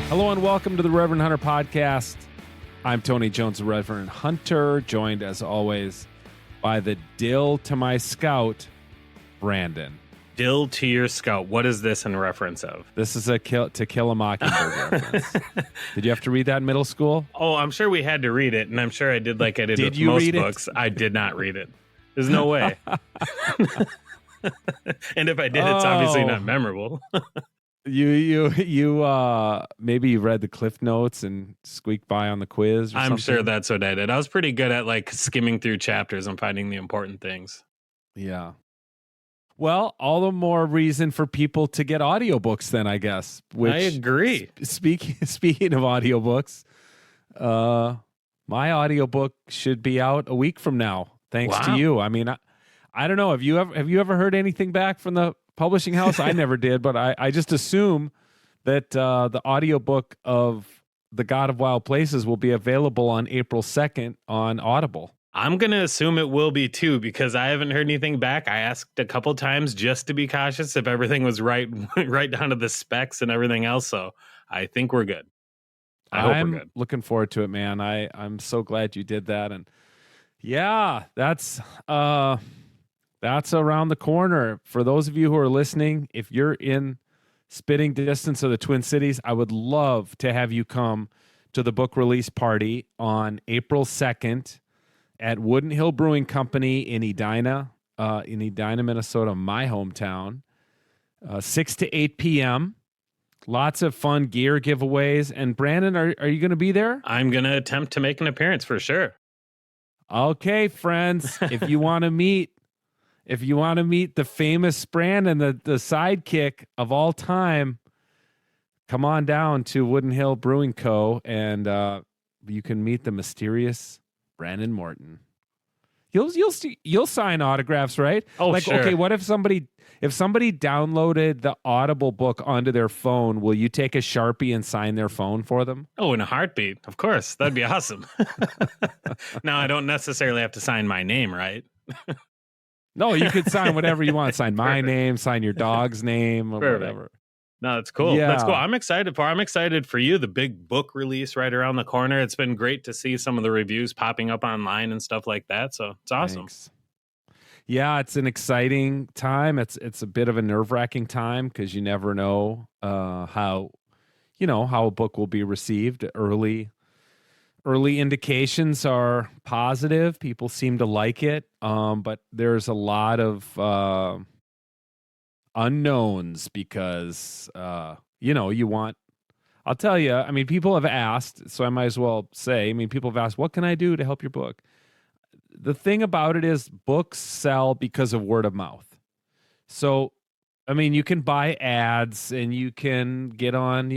Hello and welcome to the Reverend Hunter Podcast. I'm Tony Jones, the Reverend Hunter, joined as always by the dill to my scout, Brandon. Dill to your scout. What is this in reference of? This is a To Kill a Mockingbird reference. Did you have to read that in middle school? Oh, I'm sure we had to read it, and I'm sure I did like I did Did with you most read it? books. I did not read it. There's no way. And if I did, it's obviously not memorable. You maybe you read the Cliff Notes and squeaked by on the quiz or I'm something? sure that's what I did. I was pretty good at like skimming through chapters and finding the important things. Yeah. Well, all the more reason for people to get audiobooks then, I guess. Which, I agree. Speaking of audiobooks, my audiobook should be out a week from now, thanks to you. I mean, I don't know. Have you ever heard anything back from the publishing house? I never did, but I just assume that the audiobook of The God of Wild Places will be available on April 2nd on Audible. I'm going to assume it will be too, because I haven't heard anything back. I asked a couple times just to be cautious if everything was right down to the specs and everything else. So I think we're good. I hope we're good. Looking forward to it, man. I'm so glad you did that. And yeah, that's around the corner. For those of you who are listening, if you're in spitting distance of the Twin Cities, I would love to have you come to the book release party on April 2nd at Wooden Hill Brewing Company in Edina, Minnesota, my hometown, 6 to 8 p.m. Lots of fun gear giveaways. And Brandon, are you going to be there? I'm going to attempt to make an appearance for sure. Okay, friends, if you want to meet the famous Brandon, the sidekick of all time, come on down to Wooden Hill Brewing Co. and you can meet the mysterious Brandon Morton. You'll sign autographs, right? Oh, like, sure. Okay, what if somebody downloaded the Audible book onto their phone? Will you take a Sharpie and sign their phone for them? Oh, in a heartbeat. Of course. That'd be awesome. Now, I don't necessarily have to sign my name, right? No, you could sign whatever you want. Sign my name, sign your dog's name, or Perfect. whatever. No, that's cool. Yeah. That's cool. I'm excited for you. The big book release right around the corner. It's been great to see some of the reviews popping up online and stuff like that. So it's awesome. Thanks. Yeah, it's an exciting time. It's a bit of a nerve-wracking time because you never know how a book will be received. Early indications are positive. People seem to like it, but there's a lot of unknowns because you want. I'll tell you. I mean, people have asked, so I might as well say. I mean, people have asked, "What can I do to help your book?" The thing about it is books sell because of word of mouth. So, I mean, you can buy ads and you can get on,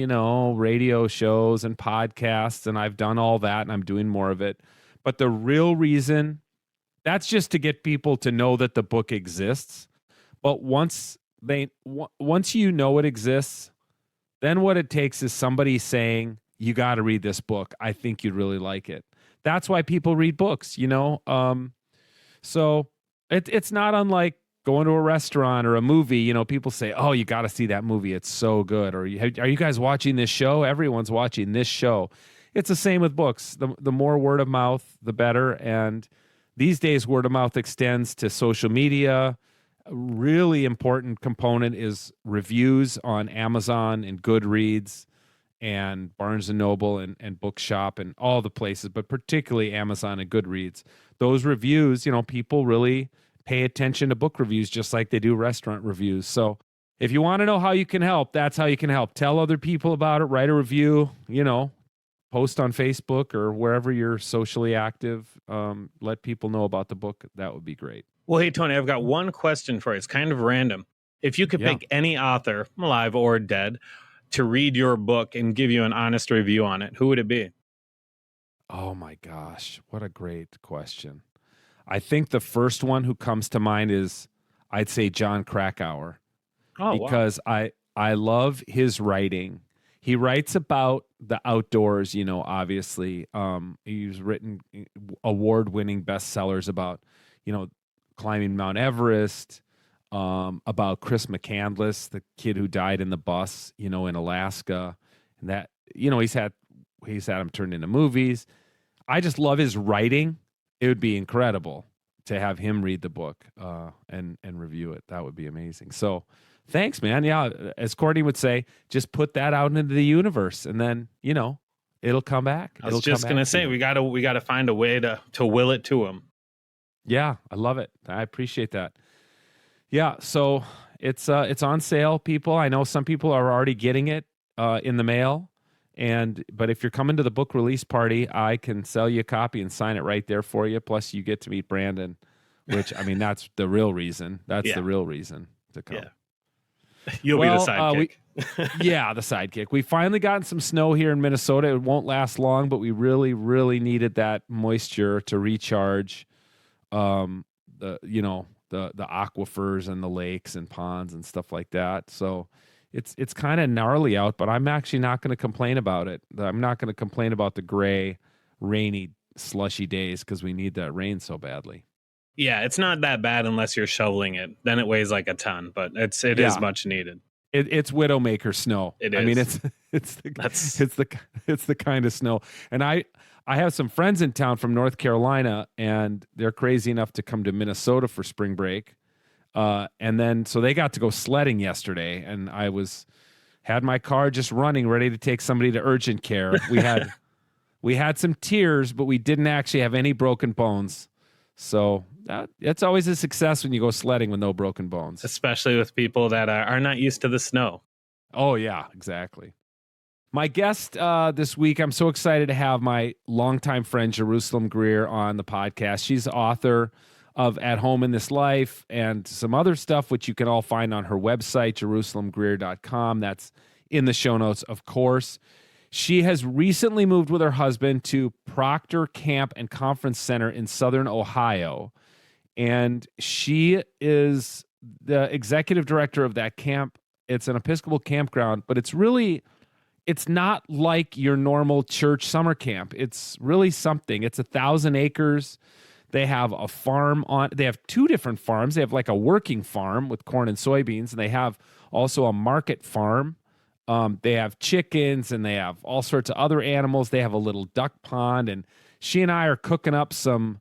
radio shows and podcasts, and I've done all that and I'm doing more of it. But the real reason, that's just to get people to know that the book exists. But once you know it exists, then what it takes is somebody saying, you got to read this book. I think you'd really like it. That's why people read books, So it's not unlike going to a restaurant or a movie. People say, oh, you got to see that movie. It's so good. Or are you guys watching this show? Everyone's watching this show. It's the same with books. The more word of mouth, the better. And these days, word of mouth extends to social media. A really important component is reviews on Amazon and Goodreads and Barnes & Noble and Bookshop and all the places, but particularly Amazon and Goodreads. Those reviews, people really pay attention to book reviews just like they do restaurant reviews. So if you want to know how you can help, that's how you can help. Tell other people about it, write a review, post on Facebook or wherever you're socially active. Let people know about the book. That would be great. Well, hey, Tony, I've got one question for you. It's kind of random. If you could pick any author, alive or dead, to read your book and give you an honest review on it, who would it be? Oh my gosh, what a great question. I think the first one who comes to mind is, I'd say, John Krakauer. Oh, because wow. I love his writing. He writes about the outdoors, obviously. He's written award-winning bestsellers about, climbing Mount Everest, about Chris McCandless, the kid who died in the bus, in Alaska. and that, he's had him turned into movies. I just love his writing. It would be incredible to have him read the book and review it. That would be amazing. So thanks, man. Yeah, as Courtney would say, just put that out into the universe, and then it'll come back. I was just gonna say we gotta find a way to will it to him. Yeah, I love it. I appreciate that. Yeah, so it's on sale, people. I know some people are already getting it in the mail. But if you're coming to the book release party, I can sell you a copy and sign it right there for you. Plus, you get to meet Brandon, which that's the real reason. That's the real reason to come. Yeah. You'll be the sidekick. The sidekick. We finally gotten some snow here in Minnesota. It won't last long, but we really, really needed that moisture to recharge the aquifers and the lakes and ponds and stuff like that. So it's kind of gnarly out, but I'm actually not going to complain about it. I'm not going to complain about the gray, rainy, slushy days because we need that rain so badly. Yeah, it's not that bad unless you're shoveling it. Then it weighs like a ton, but it is much needed. It's Widowmaker snow. It is. I mean, it's the kind of snow. And I have some friends in town from North Carolina, and they're crazy enough to come to Minnesota for spring break. And then, so they got to go sledding yesterday, and I had my car just running, ready to take somebody to urgent care. We had some tears, but we didn't actually have any broken bones. So it's always a success when you go sledding with no broken bones, especially with people that are not used to the snow. Oh yeah, exactly. My guest this week, I'm so excited to have my longtime friend Jerusalem Greer on the podcast. She's the author of At Home in This Life and some other stuff, which you can all find on her website, JerusalemGreer.com. That's in the show notes, of course. She has recently moved with her husband to Procter Camp and Conference Center in Southern Ohio. And she is the executive director of that camp. It's an Episcopal campground, but it's not like your normal church summer camp. It's really something. It's 1,000 acres. They have a farm they have 2 different farms. They have like a working farm with corn and soybeans, and they have also a market farm. They have chickens, and they have all sorts of other animals. They have a little duck pond, and she and I are cooking up some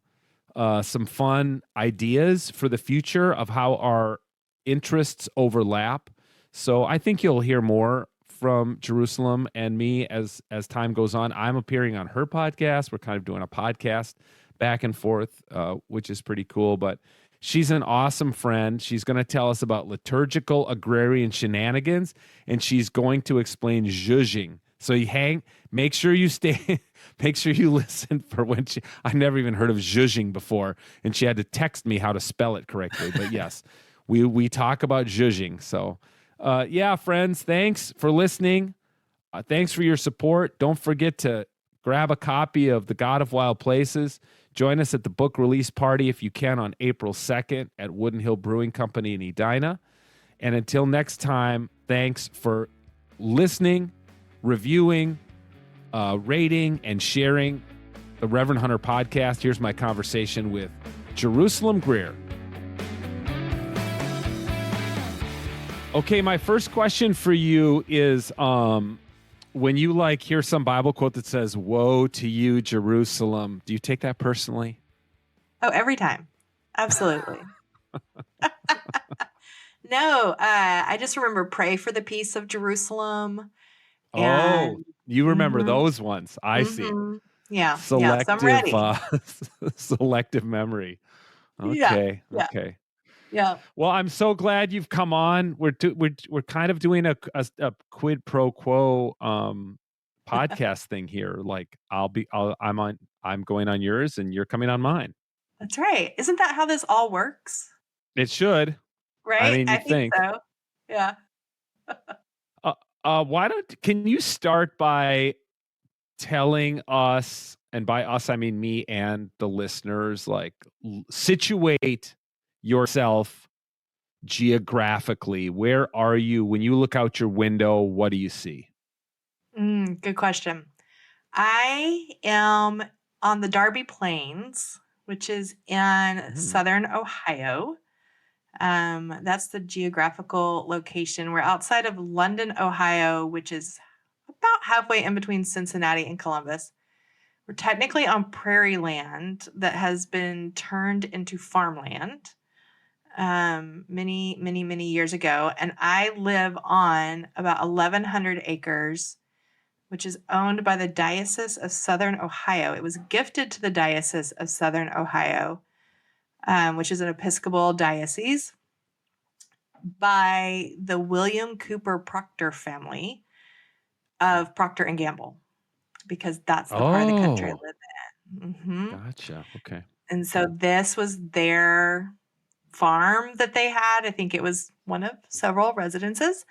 fun ideas for the future of how our interests overlap. So I think you'll hear more from Jerusalem and me as time goes on. I'm appearing on her podcast. We're kind of doing a podcast back and forth, which is pretty cool. But she's an awesome friend. She's going to tell us about liturgical agrarian shenanigans, and she's going to explain zhuzhing. So make sure you stay, make sure you listen for when I never even heard of zhuzhing before, and she had to text me how to spell it correctly. But yes, we talk about zhuzhing. So friends, thanks for listening. Thanks for your support. Don't forget to grab a copy of The God of Wild Places. Join us at the book release party if you can on April 2nd at Wooden Hill Brewing Company in Edina. And until next time, thanks for listening, reviewing, rating, and sharing the Reverend Hunter podcast. Here's my conversation with Jerusalem Greer. Okay, my first question for you is when you hear some Bible quote that says, "Woe to you, Jerusalem," do you take that personally? Oh, every time. Absolutely. No, I just remember pray for the peace of Jerusalem. And, you remember those ones. I see. Yeah. Selective, so I'm ready. Selective memory. Okay. Yeah. Okay. Yeah. Well, I'm so glad you've come on. We're kind of doing a quid pro quo podcast thing here. Like I'm going on yours and you're coming on mine. That's right. Isn't that how this all works? It should. Right? I mean, you I think so. Yeah. Can you start by telling us, and by us I mean me and the listeners, situate yourself geographically. Where are you when you look out your window? What do you see? Good question. I am on the Darby Plains, which is in southern Ohio. That's the geographical location. We're outside of London, Ohio, which is about about halfway in between Cincinnati and Columbus. We're technically on prairie land that has been turned into farmland many years ago. And I live on about 1,100 acres, which is owned by the Diocese of Southern Ohio. It was gifted to the Diocese of Southern Ohio, which is an Episcopal diocese, by the William Cooper Procter family of Procter and Gamble, because that's the part of the country I live in. Gotcha. Okay. And so this was their farm that they had. I think it was one of several residences.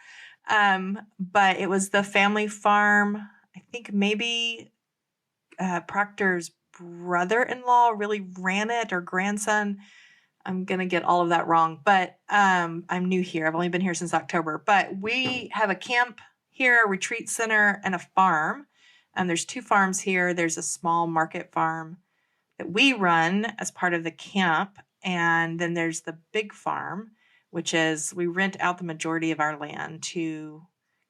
But it was the family farm. I think maybe Procter's brother-in-law really ran it, or grandson. I'm going to get all of that wrong, but I'm new here. I've only been here since October. But we have a camp here, a retreat center, and a farm. There's 2 farms here. There's a small market farm that we run as part of the camp. And then there's the big farm, which is we rent out the majority of our land to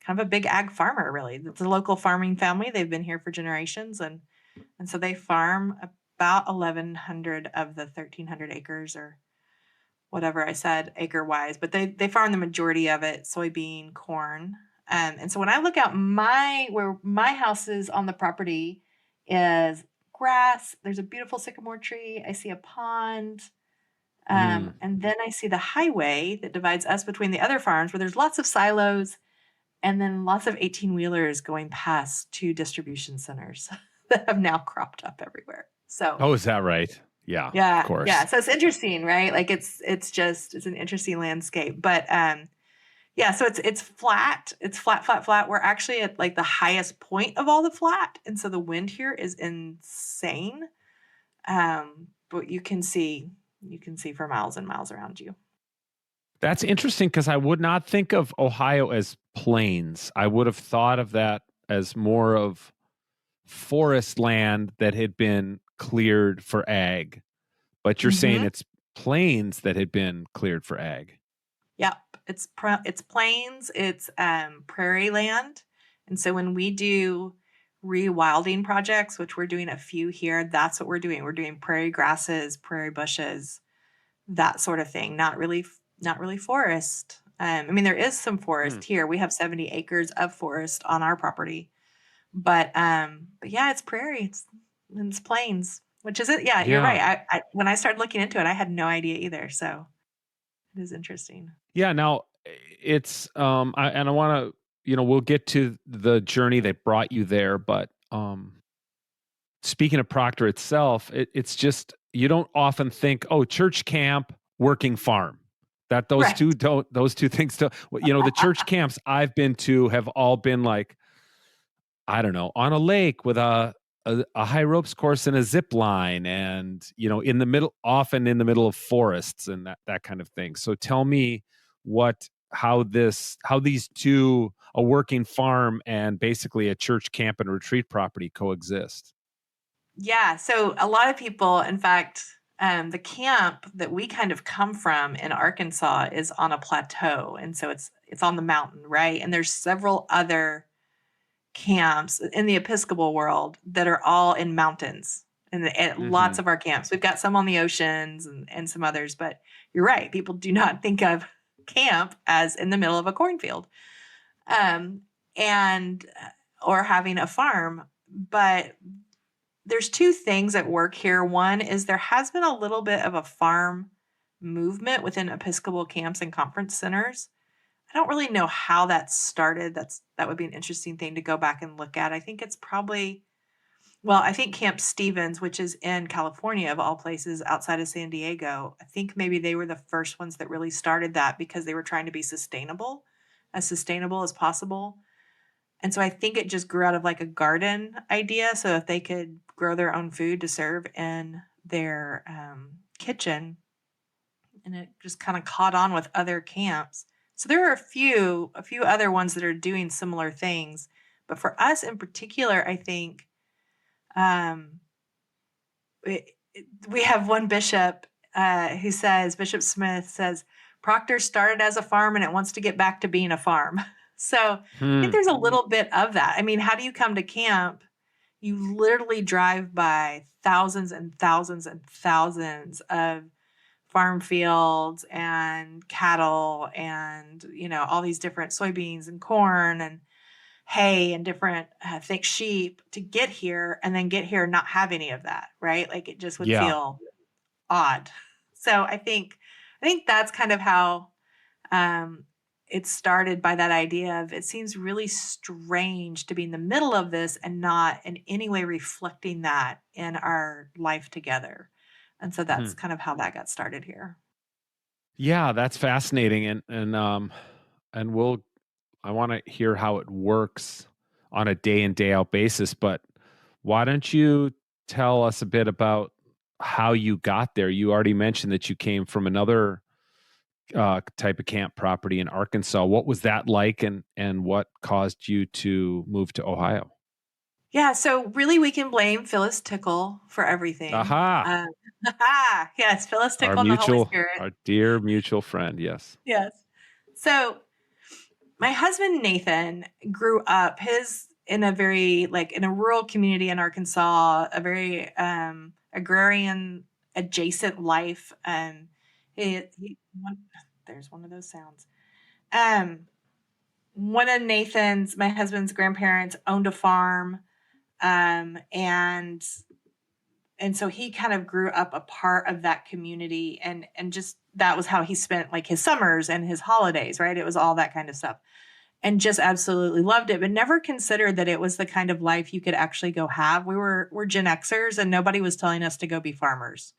kind of a big ag farmer, really. It's a local farming family. They've been here for generations. And so they farm about 1,100 of the 1,300 acres, or whatever I said acre wise, but they farm the majority of it, soybean, corn. And so when I look out where my house is on the property is grass. There's a beautiful sycamore tree. I see a pond. And then I see the highway that divides us between the other farms, where there's lots of silos and then lots of 18-wheelers going past 2 distribution centers that have now cropped up everywhere. So, Oh, is that right? Yeah. yeah, Of course. yeah. So it's interesting, right? Like it's an interesting landscape. But yeah, so it's flat. It's flat. We're actually at like the highest point of all the flat, and so the wind here is insane. But you can see for miles and miles around you. That's interesting, because I would not think of Ohio as plains. I would have thought of that as more of forest land that had been cleared for ag. But you're saying it's plains that had been cleared for ag. Yep, it's plains, it's prairie land, and so when we do rewilding projects, which we're doing a few here, that's what we're doing. We're doing prairie grasses, prairie bushes, that sort of thing. Not really forest. I mean, there is some forest here. We have 70 acres of forest on our property, but yeah, it's prairie. It's plains, which is it. Yeah, you're right. I when I started looking into it, I had no idea either. So it is interesting. Yeah. Now it's I want to, we'll get to the journey that brought you there, but speaking of Procter itself, it's just, you don't often think, oh, church camp, working farm. That those two things don't, the church camps I've been to have all been like, I don't know, on a lake with a high ropes course and a zip line, and often in the middle of forests and that kind of thing. So tell me how these two, a working farm and basically a church camp and retreat property, coexist. Yeah, so a lot of people, in fact, the camp that we kind of come from in Arkansas is on a plateau, and so it's on the mountain, right? And there's several other camps in the Episcopal world that are all in mountains, and lots of our camps. We've got some on the oceans and some others, but you're right. People do not think of camp as in the middle of a cornfield, or having a farm. But there's 2 things at work here. One is there has been a little bit of a farm movement within Episcopal camps and conference centers. I don't really know how that started. That would be an interesting thing to go back and look at. I think it's probably, I think Camp Stevens, which is in California of all places outside of San Diego, I think maybe they were the first ones that really started that, because they were trying to be sustainable as possible. And so I think it just grew out of like a garden idea. So if they could grow their own food to serve in their kitchen, and it just kind of caught on with other camps. So there are a few other ones that are doing similar things. But for us in particular, I think we have one bishop who says, Bishop Smith says, Procter started as a farm and it wants to get back to being a farm. So I think Hmm. there's a little bit of that. I mean, how do you come to camp? You literally drive by thousands and thousands and thousands of farm fields and cattle and, all these different soybeans and corn and hay and different thick sheep to get here, and then get here and not have any of that, right? Like it just would Yeah. feel odd. So I think that's kind of how um, it started, by that idea of, it seems really strange to be in the middle of this and not in any way reflecting that in our life together. And so Hmm. that's kind of how that got started here. Yeah, that's fascinating. And I want to hear how it works on a day in, day out basis, but why don't you tell us a bit about how you got there? You already mentioned that you came from another type of camp property in Arkansas. What was that like, and what caused you to move to Ohio? Yeah, so really we can blame Phyllis Tickle for everything. Aha! Yes, Phyllis Tickle and the Holy Spirit. Our dear mutual friend. Yes. Yes. So my husband Nathan grew up his in a very like in a rural community in Arkansas, a very agrarian adjacent life. There's one of those sounds. Um, One of my husband's grandparents owned a farm, and so he kind of grew up a part of that community, and just that was how he spent like his summers and his holidays, right? It was all that kind of stuff, and just absolutely loved it, but never considered that it was the kind of life you could actually go have. We're Gen Xers, and nobody was telling us to go be farmers,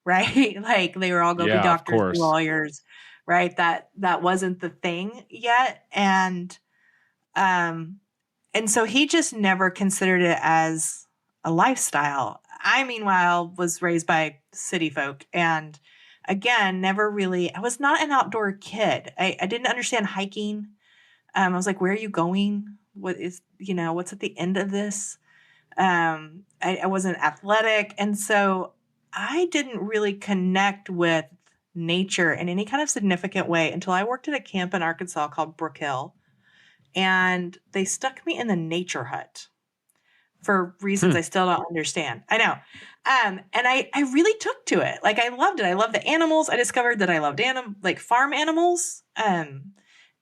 right? Like they were all go be Yeah, of doctors, be course. lawyers, right? That wasn't the thing yet, um, and so he just never considered it as a lifestyle. I, meanwhile, was raised by city folk, and again, never really, I was not an outdoor kid. I didn't understand hiking. I was like, where are you going? What's at the end of this? I wasn't athletic. And so I didn't really connect with nature in any kind of significant way until I worked at a camp in Arkansas called Brook Hill. And they stuck me in the nature hut for reasons Hmm. I still don't understand. I know. And I really took to it. Like I loved it. I loved the animals. I discovered that I loved farm animals.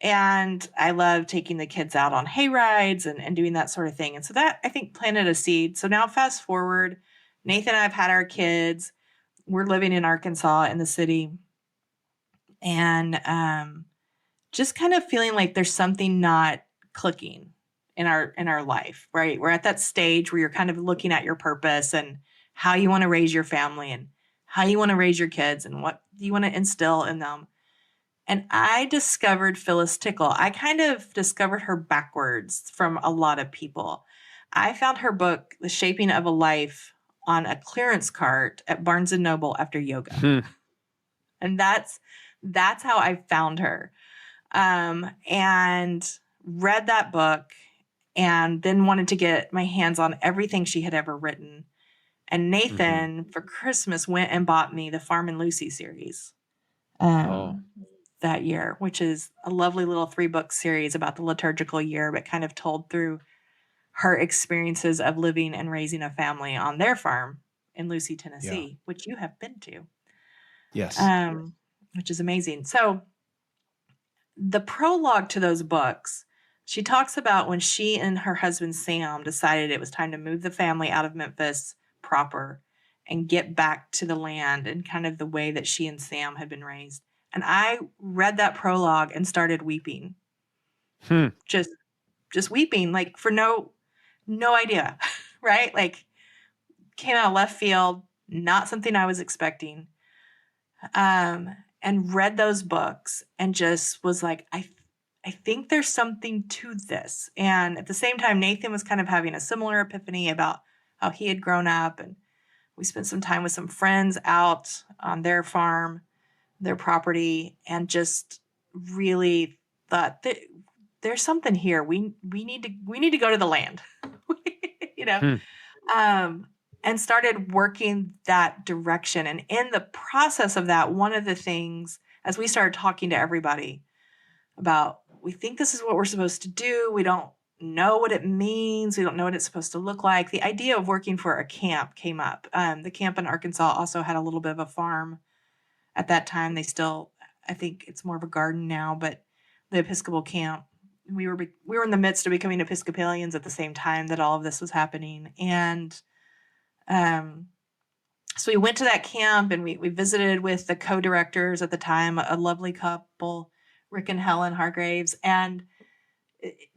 And I love taking the kids out on hay rides and doing that sort of thing. And so that I think planted a seed. So now fast forward, Nathan and I have had our kids. We're living in Arkansas in the city. And just kind of feeling like there's something not clicking in our life, right? We're at that stage where you're kind of looking at your purpose and how you want to raise your family and how you want to raise your kids and what you want to instill in them. And I discovered Phyllis Tickle. I kind of discovered her backwards from a lot of people. I found her book, The Shaping of a Life, on a clearance cart at Barnes and Noble after yoga. Hmm. And that's how I found her. And read that book, and then wanted to get my hands on everything she had ever written. And Nathan, for Christmas, went and bought me the Farm and Lucy series Oh, that year, which is a lovely little 3-book series about the liturgical year, but kind of told through her experiences of living and raising a family on their farm in Lucy, yeah. Tennessee, which you have been to, Yes. which is amazing. So the prologue to those books, she talks about when she and her husband Sam decided it was time to move the family out of Memphis proper and get back to the land and kind of the way that she and Sam had been raised. And I read that prologue and started weeping. Hmm. Just weeping, like for no idea, right? Like came out of left field, not something I was expecting. And read those books and just was like, I think there's something to this. And at the same time, Nathan was kind of having a similar epiphany about how he had grown up. And we spent some time with some friends out on their farm, their property, and just really thought that there's something here. We need to go to the land, you know. Hmm. And started working that direction. And in the process of that, one of the things, as we started talking to everybody about, we think this is what we're supposed to do. We don't know what it means. We don't know what it's supposed to look like. The idea of working for a camp came up. The camp in Arkansas also had a little bit of a farm at that time. They still, I think it's more of a garden now, but the Episcopal camp, we were in the midst of becoming Episcopalians at the same time that all of this was happening. And so we went to that camp and we visited with the co-directors at the time, a lovely couple, Rick and Helen Hargraves, and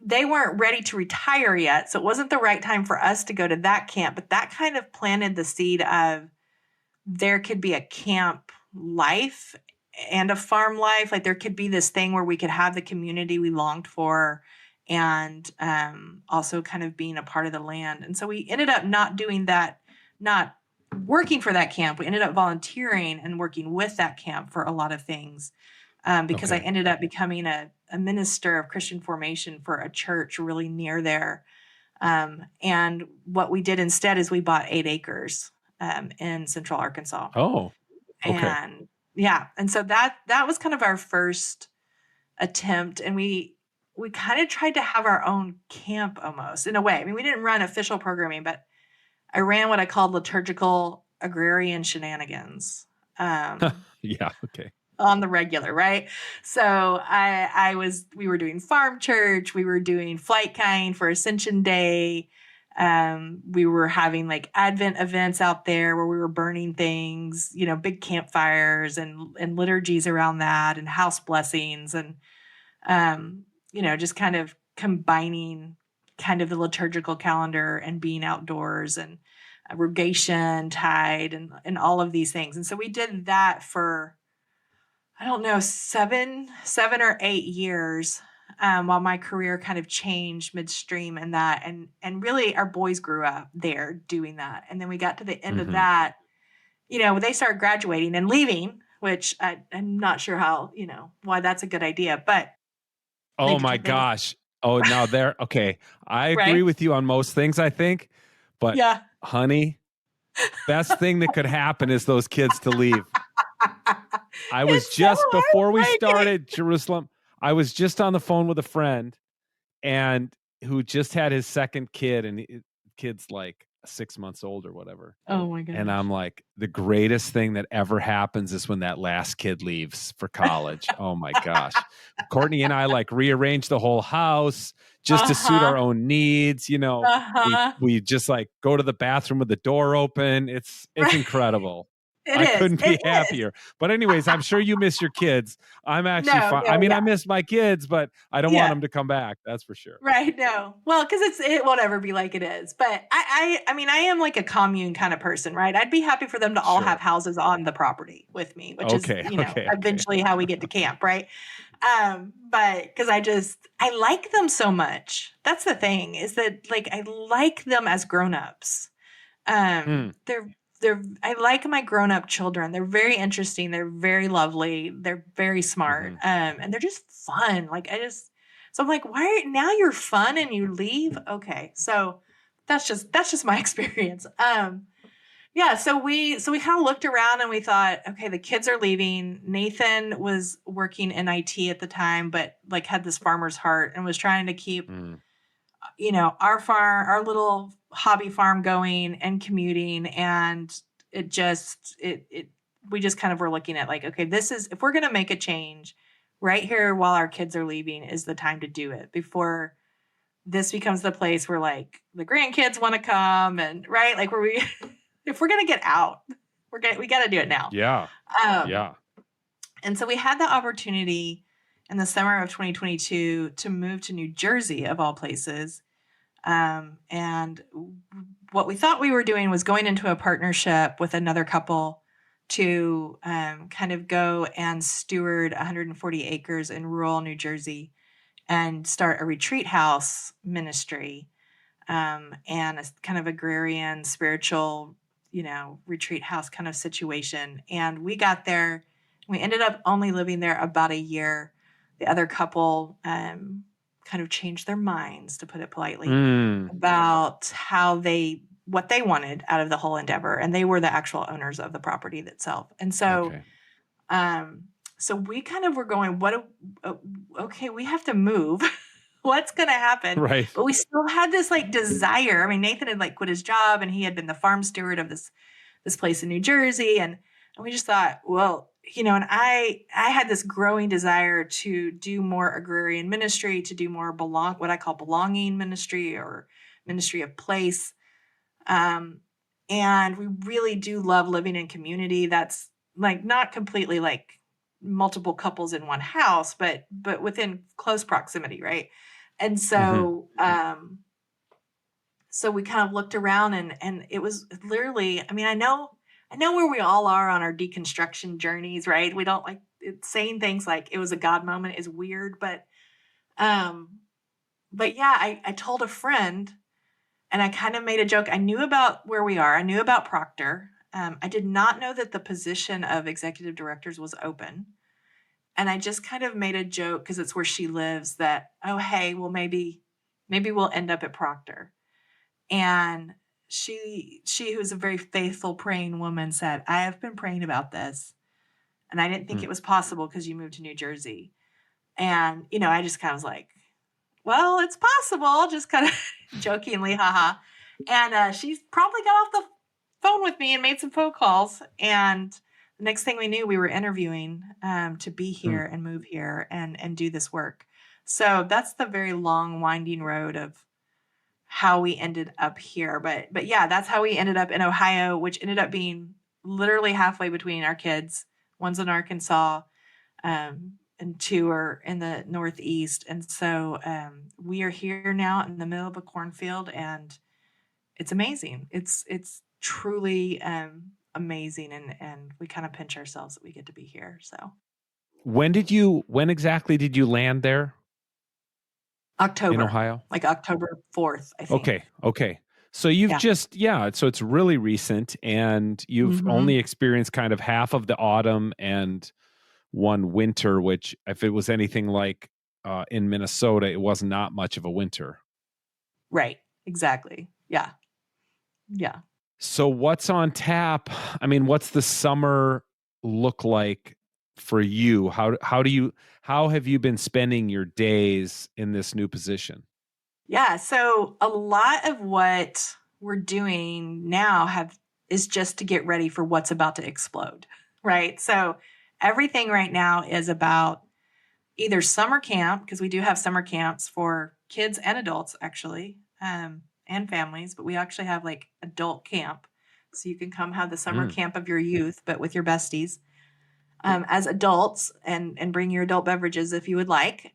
they weren't ready to retire yet. So it wasn't the right time for us to go to that camp, but that kind of planted the seed of there could be a camp life and a farm life. Like there could be this thing where we could have the community we longed for and also kind of being a part of the land. And so we ended up not doing that, not working for that camp. We ended up volunteering and working with that camp for a lot of things because I ended up becoming a minister of Christian formation for a church really near there. And what we did instead is we bought 8 acres in central Arkansas. Oh, okay. And and so that was kind of our first attempt. And we kind of tried to have our own camp almost in a way. I mean, we didn't run official programming, but I ran what I called liturgical agrarian shenanigans. Yeah. Okay. On the regular, right? So we were doing farm church, we were doing flight kind for Ascension Day. We were having like Advent events out there where we were burning things, big campfires and liturgies around that and house blessings and, just kind of combining kind of the liturgical calendar and being outdoors and rogation, tide, and all of these things. And so we did that for, I don't know, 7 or 8 years while my career kind of changed midstream in that. And really our boys grew up there doing that. And then we got to the end of that, they started graduating and leaving, which I'm not sure how, why that's a good idea, but. Oh my gosh. Oh, now there. Okay. I agree with you on most things, I think. But honey, best thing that could happen is those kids to leave. I was just before we started Jerusalem, I was just on the phone with a friend and who just had his second kid and kid's like 6 months old or whatever. Oh my goodness. And I'm like, the greatest thing that ever happens is when that last kid leaves for college. Oh my gosh. Courtney and I like rearranged the whole house just to suit our own needs. We just like go to the bathroom with the door open. It's incredible. I couldn't be happier. But anyways, I'm sure you miss your kids. I'm actually fine. I mean, I miss my kids, but I don't want them to come back. That's for sure. Right. No. Well, because it won't ever be like it is. But I mean, I am like a commune kind of person, right? I'd be happy for them to all have houses on the property with me, which is, eventually how we get to camp, right? But because I like them so much. That's the thing is that like, I like them as grownups. I like my grown-up children. They're very interesting. They're very lovely. They're very smart. And they're just fun. So I'm like, now you're fun and you leave? Okay. So that's just my experience. So we kind of looked around and we thought, okay, the kids are leaving. Nathan was working in IT at the time, but like had this farmer's heart and was trying to keep, our farm, our little hobby farm going and commuting. And we just kind of were looking at like, okay, if we're going to make a change right here while our kids are leaving is the time to do it before this becomes the place where like the grandkids want to come and right. Like if we're going to get out, we got to do it now. Yeah. And so we had the opportunity in the summer of 2022 to move to New Jersey of all places. And what we thought we were doing was going into a partnership with another couple to kind of go and steward 140 acres in rural New Jersey and start a retreat house ministry and a kind of agrarian, spiritual, retreat house kind of situation. And we got there. We ended up only living there about a year. The other couple kind of changed their minds, to put it politely, about what they wanted out of the whole endeavor. And they were the actual owners of the property itself. And so, So we kind of were going, okay, we have to move. What's going to happen? Right. But we still had this like desire. I mean, Nathan had like quit his job and he had been the farm steward of this place in New Jersey. And we just thought, well, and I had this growing desire to do more agrarian ministry, to do more what I call belonging ministry or ministry of place. And we really do love living in community. That's like not completely like multiple couples in one house, but within close proximity, right? And so so we kind of looked around and it was literally, I mean, I know where we all are on our deconstruction journeys, right? We don't like saying things like it was a God moment is weird, but yeah, I told a friend and I kind of made a joke. I knew about where we are. I knew about Procter. I did not know that the position of executive directors was open. And I just kind of made a joke because it's where she lives that, oh, hey, well, maybe we'll end up at Procter. And she who's a very faithful praying woman said, I have been praying about this. And I didn't think it was possible because you moved to New Jersey. And, I just kind of was like, well, it's possible, just kind of jokingly, haha. And she's probably got off the phone with me and made some phone calls. And the next thing we knew, we were interviewing to be here and move here and do this work. So that's the very long, winding road of how we ended up here. But yeah, that's how we ended up in Ohio, which ended up being literally halfway between our kids. One's in Arkansas, and two are in the Northeast. And so we are here now in the middle of a cornfield, and it's amazing. It's truly amazing, and we kind of pinch ourselves that we get to be here. So when exactly did you land there? October. In Ohio? Like October 4th, I think. Okay. So you've so it's really recent, and you've only experienced kind of half of the autumn and one winter, which if it was anything like in Minnesota, it was not much of a winter. Right. Exactly. Yeah. So what's on tap? I mean, what's the summer look like for you? How have you been spending your days in this new position? Yeah, so a lot of what we're doing now is just to get ready for what's about to explode, right? So everything right now is about either summer camp, because we do have summer camps for kids and adults actually, and families, but we actually have like adult camp. So you can come have the summer camp of your youth, but with your besties as adults and bring your adult beverages if you would like.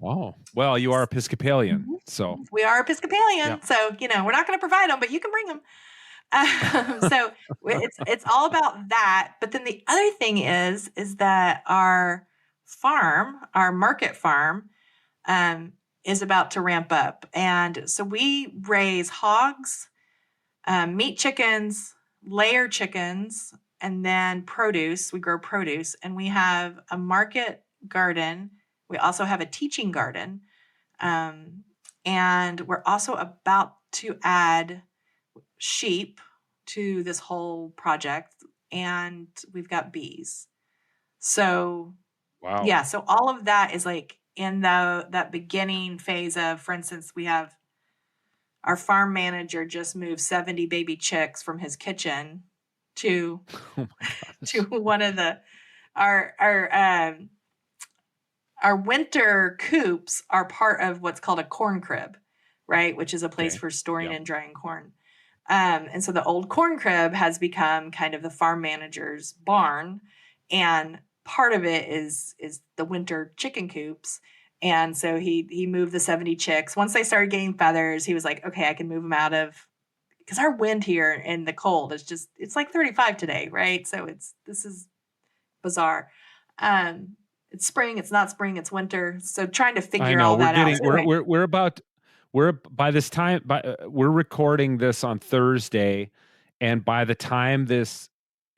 Oh, well, you are Episcopalian, so. We are Episcopalian, so, we're not going to provide them, but you can bring them. So it's all about that. But then the other thing is that our market farm, is about to ramp up. And so we raise hogs, meat chickens, layer chickens, and then produce. We grow produce, and we have a market garden. We also have a teaching garden. And we're also about to add sheep to this whole project, and we've got bees. So, wow. Yeah, so all of that is like in that beginning phase of, for instance, we have our farm manager just moved 70 baby chicks from his kitchen to one of our winter coops are part of what's called a corn crib, right? Which is a place for storing and drying corn. And so the old corn crib has become kind of the farm manager's barn. And part of it is the winter chicken coops. And so he moved the 70 chicks. Once they started getting feathers, he was like, okay, I can move them out of, because our wind here in the cold is just, it's like 35 today, right? So this is bizarre. It's spring, it's not spring, it's winter. So trying to figure all that out. We're recording this on Thursday, and by the time this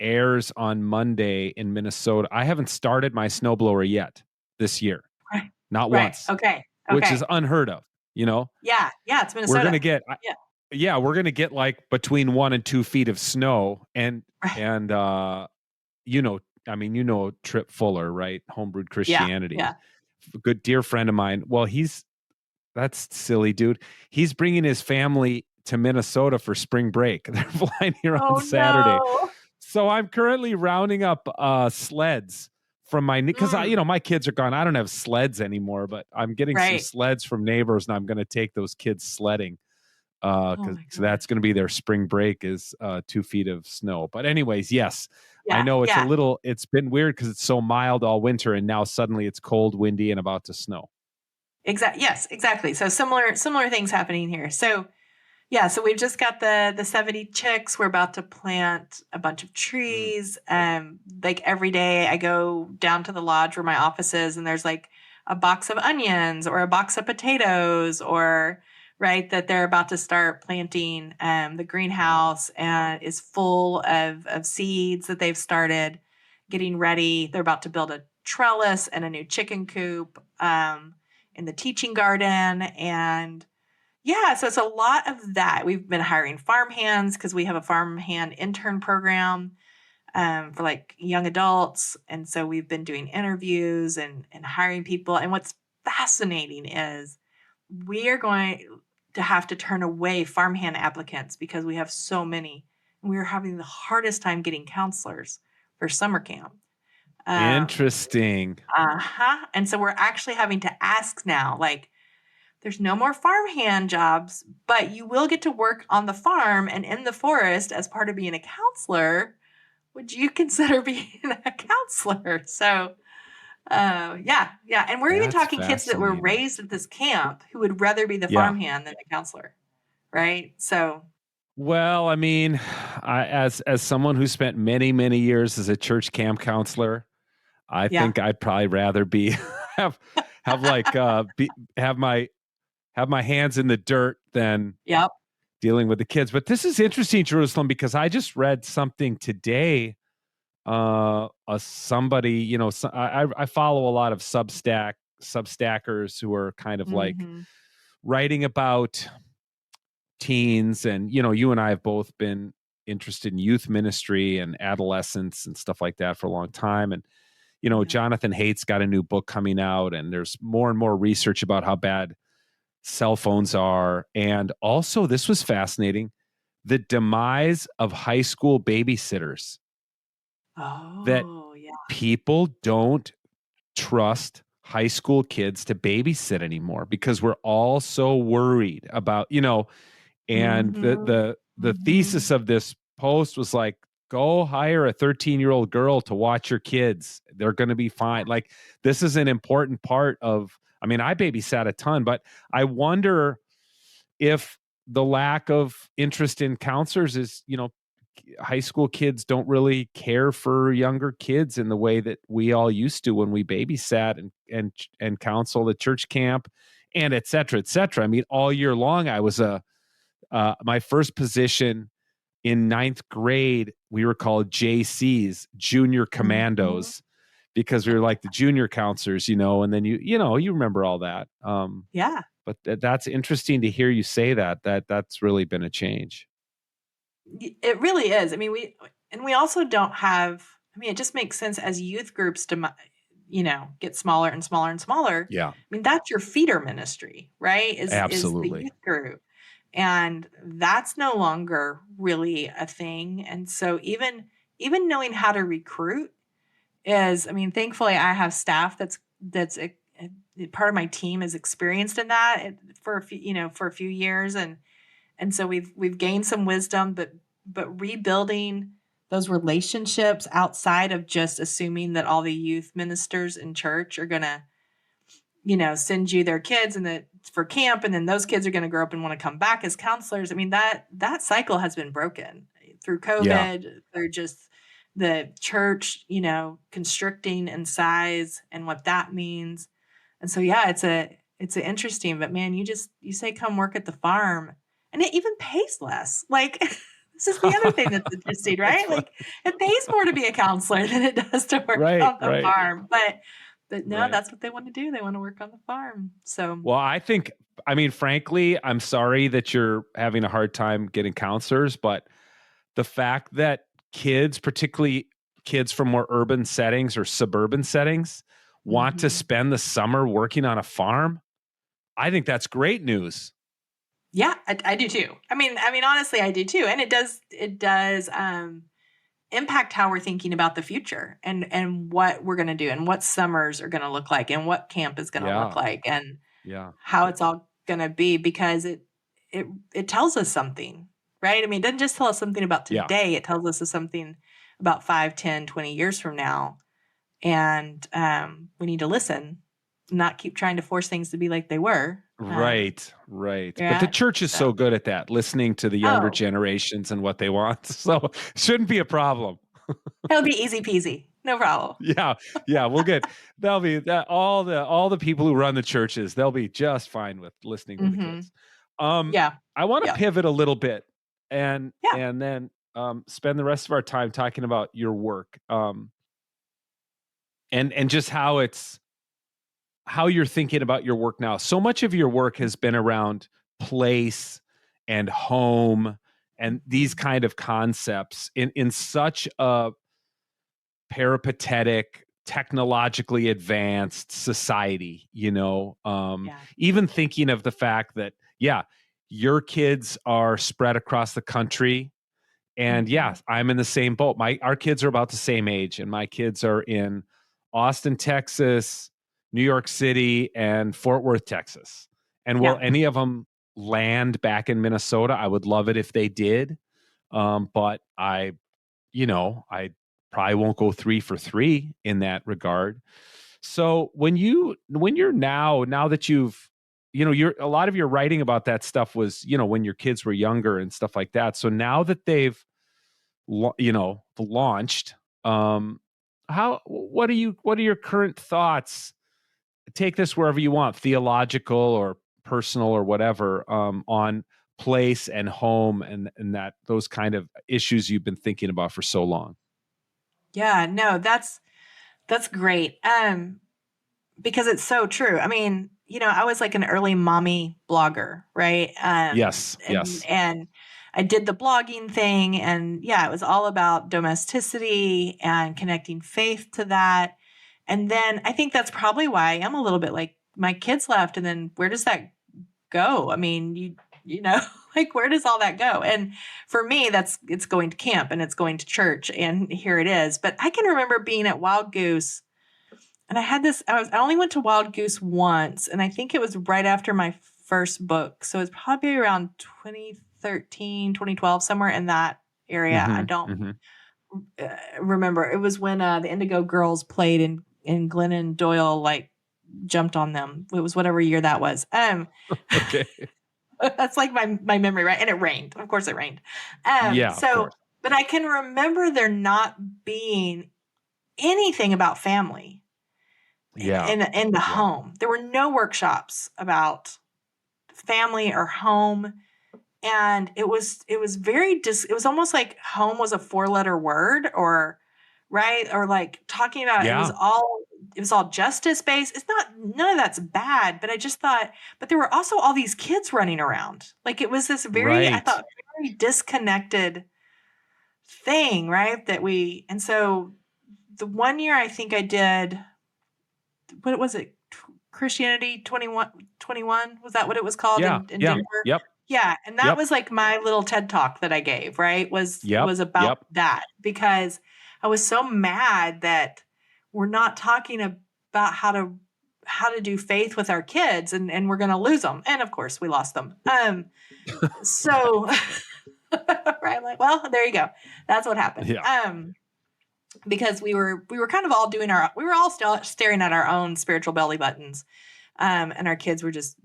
airs on Monday in Minnesota, I haven't started my snowblower yet this year. Right. Not once. Okay. Which is unheard of, Yeah, it's Minnesota. We're gonna get like between 1 and 2 feet of snow, and I mean, Trip Fuller, right? Homebrewed Yeah, Christianity. yeah. Good dear friend of mine. Well, that's silly, dude. He's bringing his family to Minnesota for spring break. They're flying here on Oh Saturday. no. So I'm currently rounding up sleds from because Mm, my kids are gone. I don't have sleds anymore, but I'm getting some right. sleds from neighbors, and I'm going to take those kids sledding. Oh Cause my so that's gosh. going to be their spring break is 2 feet of snow. But anyways, yes, I Yeah, know yeah. it's been weird because it's so mild all winter, and now suddenly it's cold, windy, and about to snow. Yes, exactly. So similar things happening here. So yeah, so we've just got the 70 chicks. We're about to plant a bunch of Mm. trees. Like every day I go down to the lodge where my office is, and there's like a box of onions or a box of potatoes, or right, that they're about to start planting. The Wow. greenhouse and is full of seeds that they've started getting ready. They're about to build a trellis and a new chicken coop in the teaching garden. And yeah, so it's a lot of that. We've been hiring farm hands because we have a farm hand intern program for like young adults. And so we've been doing interviews and hiring people. And what's fascinating is we are going to have to turn away farmhand applicants because we have so many. And we are having the hardest time getting counselors for summer camp. Um, Interesting. uh-huh. And so we're actually having to ask now, like, there's no more farmhand jobs, but you will get to work on the farm and in the forest as part of being a counselor. Would you consider being a counselor? So, yeah, yeah. And we're even That's talking kids that were fascinating. raised at this camp who would rather be the Yeah. farmhand than the counselor, right? So, Well, I mean, as someone who spent many, many years as a church camp counselor, I yeah, think I'd probably rather be have have like have my hands in the dirt than yep. dealing with the kids. But this is interesting, Jerusalem, because I just read something today. Somebody, I follow a lot of Substackers who are kind of like Hmm. writing about teens, and you and I have both been interested in youth ministry and adolescence and stuff like that for a long time. And Yeah. Jonathan Haidt's got a new book coming out, and there's more and more research about how bad cell phones are. And also, this was fascinating, the demise of high school babysitters, that Oh, yeah. people don't trust high school kids to babysit anymore because we're all so worried about, and the Hmm. the the Hmm. thesis of this post was like, go hire a 13-year-old girl to watch your kids. They're going to be fine. Like, this is an important part of, I mean, I babysat a ton, but I wonder if the lack of interest in counselors is, high school kids don't really care for younger kids in the way that we all used to when we babysat and counseled at church camp and et cetera, et cetera. I mean, all year long, I was my first position in ninth grade, we were called JCs, junior Hmm. commandos, because we were like the junior counselors, and then you remember all that. Yeah. But that's interesting to hear you say that's really been a change. It really is. I mean, we also don't have. I mean, it just makes sense as youth groups to, get smaller and smaller and smaller. Yeah, I mean, that's your feeder ministry, right? Is the absolutely. youth group, and that's no longer really a thing. And so even knowing how to recruit is, I mean, thankfully I have staff that's a part of my team is experienced in that for a few years, and so we've gained some wisdom, but rebuilding those relationships outside of just assuming that all the youth ministers in church are gonna, send you their kids and that for camp, and then those kids are gonna grow up and want to come back as counselors. I mean, that cycle has been broken through Yeah. COVID, through just the church, constricting in size and what that means. And so yeah, it's a interesting, but man, you say come work at the farm and it even pays less. Like this is the other thing that's interesting, That's right? funny. Like it pays more to be a counselor than it does to work Right, on the right, farm. But no, right. that's what they want to do. They want to work on the farm. So Well, I mean, frankly, I'm sorry that you're having a hard time getting counselors, but the fact that kids, particularly kids from more urban settings or suburban settings want to spend the summer working on a farm, I think that's great news. Yeah, I do too. I mean, honestly, I do too. And it does impact how we're thinking about the future and what we're going to do and what summers are going to look like and what camp is going to look Yeah. like and Yeah. how it's all going to be, because it tells us something, right? I mean, it doesn't just tell us something about Yeah. today. It tells us something about 5, 10, 20 years from now. And we need to listen, not keep trying to force things to be like they were. Right. But Yeah. the church is so good at that, listening to the younger generations and what they want. So shouldn't be a problem. It'll be easy peasy. No problem. Yeah. We'll get, they'll be that all the people who run the churches, they'll be just fine with listening to the kids. Yeah. I want to Yeah. pivot a little bit and Yeah. then spend the rest of our time talking about your work. And just how you're thinking about your work now. So much of your work has been around place and home and these kind of concepts in such a peripatetic, technologically advanced society, even thinking of the fact that, your kids are spread across the country. And I'm in the same boat. Our kids are about the same age, and my kids are in Austin, Texas, New York City, and Fort Worth, Texas. And will any of them land back in Minnesota? I would love it if they did. But I probably won't go 3 for 3 in that regard. So when you're now that you've, a lot of your writing about that stuff was, when your kids were younger and stuff like that. So now that they've, launched, what are your current thoughts? Take this wherever you want, theological or personal or whatever, on place and home and that those kind of issues you've been thinking about for so long. Yeah, no, that's great. Because it's so true. I mean, I was like an early mommy blogger, right? Yes. And I did the blogging thing, and it was all about domesticity and connecting faith to that. And then I think that's probably why I am a little bit like, my kids left, and then where does that go? I mean, like, where does all that go? And for me, it's going to camp and it's going to church, and here it is. But I can remember being at Wild Goose, and I only went to Wild Goose once, and I think it was right after my first book. So it's probably around 2013, 2012, somewhere in that area. I don't remember. It was when the Indigo Girls played in Glennon Doyle, like, jumped on them. It was whatever year that was. Okay. That's like my memory, right? And it rained. Of course it rained. Of course. But I can remember there not being anything about family in the home. There were no workshops about family or home. And it was very it was almost like home was a 4-letter word, or right, or like talking about it was all justice based. It's not, none of that's bad, but I just thought, but there were also all these kids running around. Like, it was this I thought, very disconnected thing, right? And so the one year I think I did, what was it? Christianity 21, was that what it was called in Denver? Yep. Yeah, and that was like my little TED Talk that I gave, right? Was about that, because I was so mad that we're not talking about how to do faith with our kids, and we're going to lose them. And of course, we lost them. So right, I'm like, well, there you go. That's what happened. Yeah. Because we were kind of all we were all still staring at our own spiritual belly buttons, and our kids were just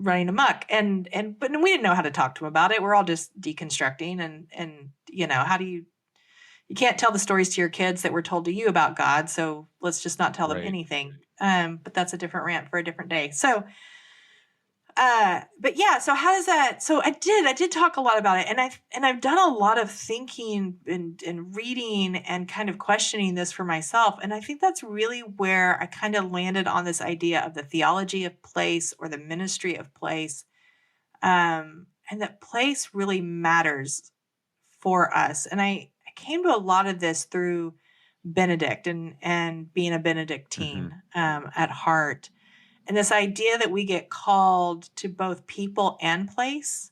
running amok, but we didn't know how to talk to them about it. We're all just deconstructing, and how do you can't tell the stories to your kids that were told to you about God, so let's just not tell them anything. But that's a different rant for a different day. So but yeah, so how does that, so I did talk a lot about it, and I've done a lot of thinking and reading and kind of questioning this for myself. And I think that's really where I kind of landed on this idea of the theology of place, or the ministry of place. And that place really matters for us. And I came to a lot of this through Benedict and being a Benedictine at heart. And this idea that we get called to both people and place,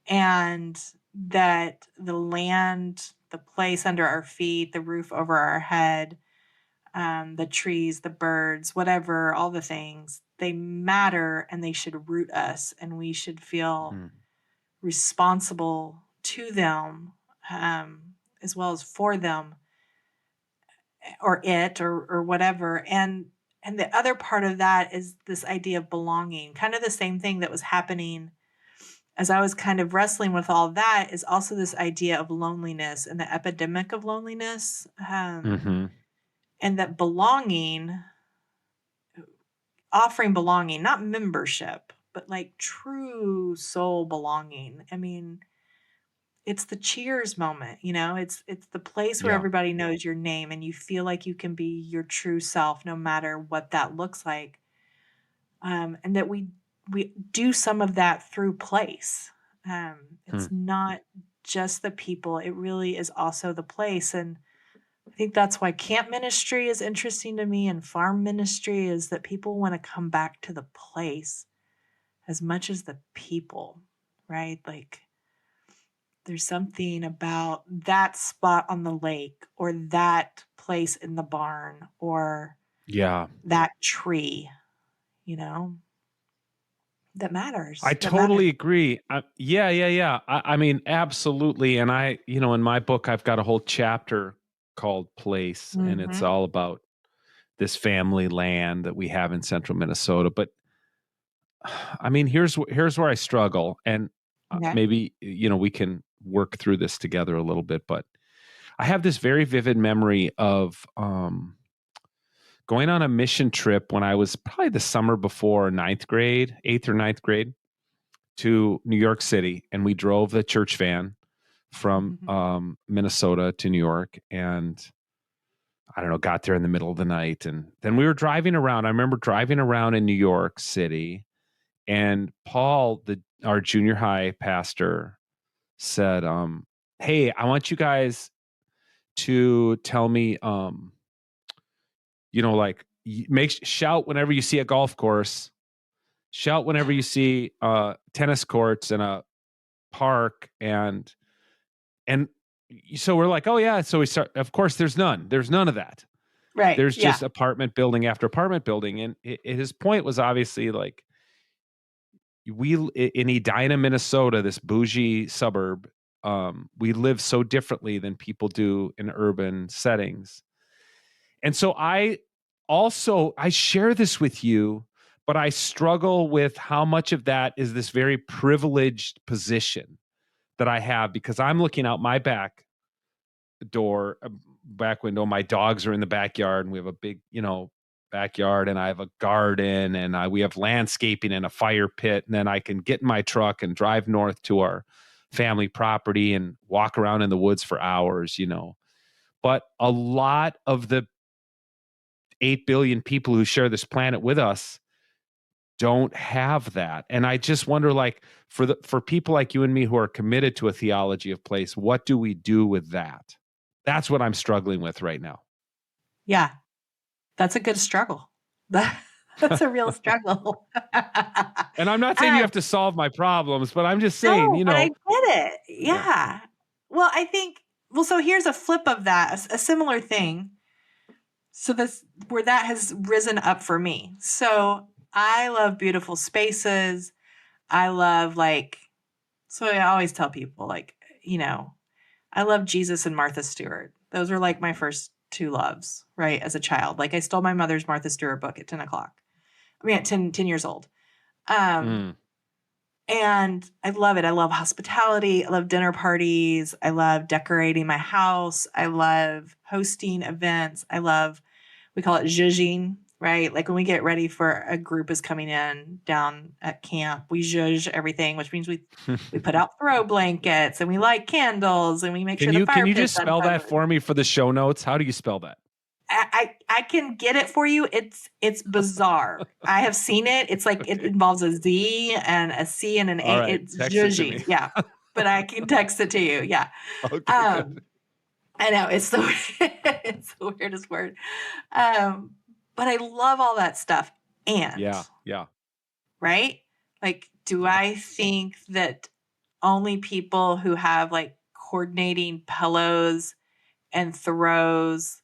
and that the land, the place under our feet, the roof over our head, the trees, the birds, whatever, all the things, they matter and they should root us, and we should feel responsible to them, as well as for them, or it, or whatever. And the other part of that is this idea of belonging, kind of the same thing that was happening as I was kind of wrestling with all that, is also this idea of loneliness and the epidemic of loneliness. And that belonging, offering belonging, not membership, but like true soul belonging. I mean, it's the cheers moment, it's the place where everybody knows your name and you feel like you can be your true self no matter what that looks like. And that we do some of that through place. It's not just the people, it really is also the place. And I think that's why camp ministry is interesting to me, and farm ministry, is that people want to come back to the place as much as the people, right? Like, there's something about that spot on the lake, or that place in the barn, or that tree, that matters. I totally agree. Yeah. I mean, absolutely. And in my book, I've got a whole chapter called Place, and it's all about this family land that we have in central Minnesota. But I mean, here's where I struggle, and maybe, we can work through this together a little bit. But I have this very vivid memory of going on a mission trip when I was probably the summer before 8th or ninth grade, to New York City. And we drove the church van from Minnesota to New York, and I don't know, got there in the middle of the night. And then we were driving around. I remember driving around in New York City, and Paul, our junior high pastor, said, hey, I want you guys to tell me, shout whenever you see a golf course, shout whenever you see tennis courts and a park. And so we're like, oh yeah. So we start, of course, there's none of that. Right. There's just apartment building after apartment building. And his point was obviously like, in Edina, Minnesota, this bougie suburb, we live so differently than people do in urban settings. And so I share this with you, but I struggle with how much of that is this very privileged position that I have, because I'm looking out my back window. My dogs are in the backyard, and we have a big, backyard, and I have a garden, and we have landscaping and a fire pit. And then I can get in my truck and drive north to our family property and walk around in the woods for hours, But a lot of the 8 billion people who share this planet with us don't have that. And I just wonder, like, for people like you and me who are committed to a theology of place, what do we do with that? That's what I'm struggling with right now. Yeah. That's a good struggle. That's a real struggle. And I'm not saying you have to solve my problems, but I'm just saying, but I get it. Yeah. Well, I think, so here's a flip of that, a similar thing. So where that has risen up for me. So I love beautiful spaces. I love, so I always tell people, I love Jesus and Martha Stewart. Those were like my first two loves, right? As a child. Like, I stole my mother's Martha Stewart book at 10 years old. And I love it. I love hospitality. I love dinner parties. I love decorating my house. I love hosting events. We call it zhuzhing, right? Like, when we get ready for a group is coming in down at camp, we zhuzh everything, which means we put out throw blankets, and we light candles, and we make sure the fire Can you pit's just spell that for me for the show notes? How do you spell that? I can get it for you. It's bizarre. I have seen it. It's like, it involves a Z and a C and an A. Right, it's zhuzhing. Yeah. But I can text it to you. Yeah. Okay, good. I know it's the it's the weirdest word. But I love all that stuff. And Yeah. Yeah. right? Like, do Yeah. I think that only people who have like coordinating pillows and throws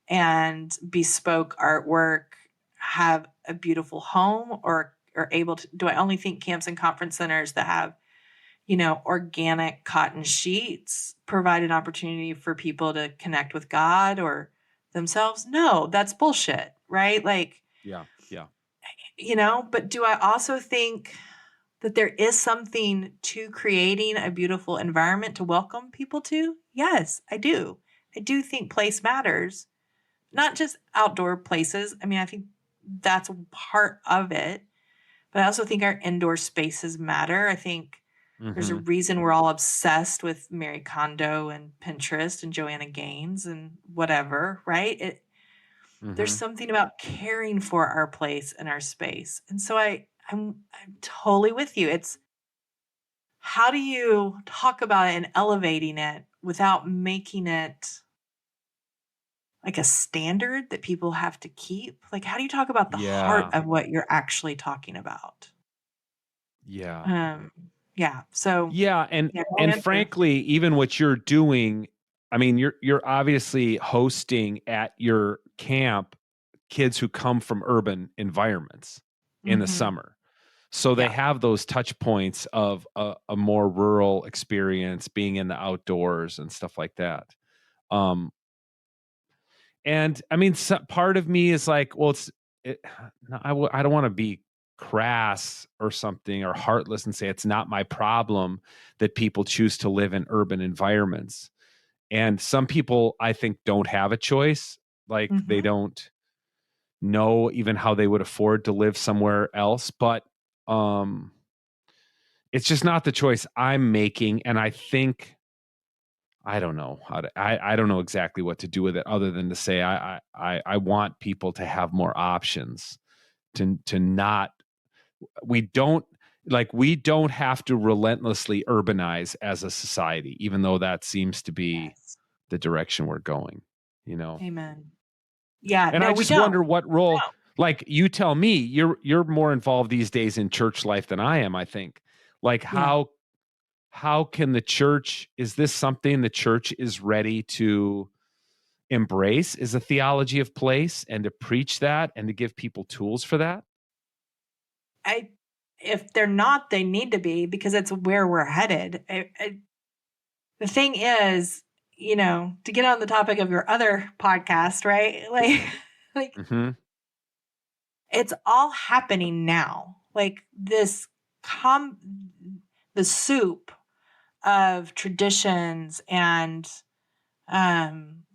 and bespoke artwork have a beautiful home, or are able to? Do I only think camps and conference centers that have, organic cotton sheets provide an opportunity for people to connect with God or themselves? No, that's bullshit, right? Like, Yeah. Yeah. but do I also think that there is something to creating a beautiful environment to welcome people to? Yes, I do. I do think place matters, not just outdoor places. I mean, I think that's a part of it, but I also think our indoor spaces matter. I think there's a Mm-hmm. reason we're all obsessed with Mary Kondo and Pinterest and Joanna Gaines and whatever, right? There's Mm-hmm. something about caring for our place and our space. And so I'm totally with you. It's how do you talk about it and elevating it without making it like a standard that people have to keep? Like, how do you talk about the heart Yeah. of what you're actually talking about? Yeah. Um, yeah. So Yeah, and yeah, go and answer. frankly, even what you're doing, I mean, you're obviously hosting at your camp kids who come from urban environments in the Mm-hmm. summer. So they Yeah. have those touch points of a more rural experience, being in the outdoors and stuff like that. Um, and I mean, part of me is like, well, it, no, I don't want to be crass or something or heartless and say it's not my problem that people choose to live in urban environments. And some people, I think, don't have a choice. Like they Mm-hmm. don't know even how they would afford to live somewhere else. But um, it's just not the choice I'm making. And I think I don't know how to. I don't know exactly what to do with it, other than to say I want people to have more options. To not we don't have to relentlessly urbanize as a society, even though that seems to be Yes. the direction we're going. You know, Amen. Yeah. and I No, we just don't. wonder what role. No. Like you tell me, you're more involved these days in church life than I am. I think. Like Yeah. how can the church, is this something the church is ready to embrace, is a theology of place, and to preach that and to give people tools for that? I If they're not, they need to be, because it's where we're headed. The thing is, to get on the topic of your other podcast, right? Like Hmm. it's all happening now. Like com the soup of traditions and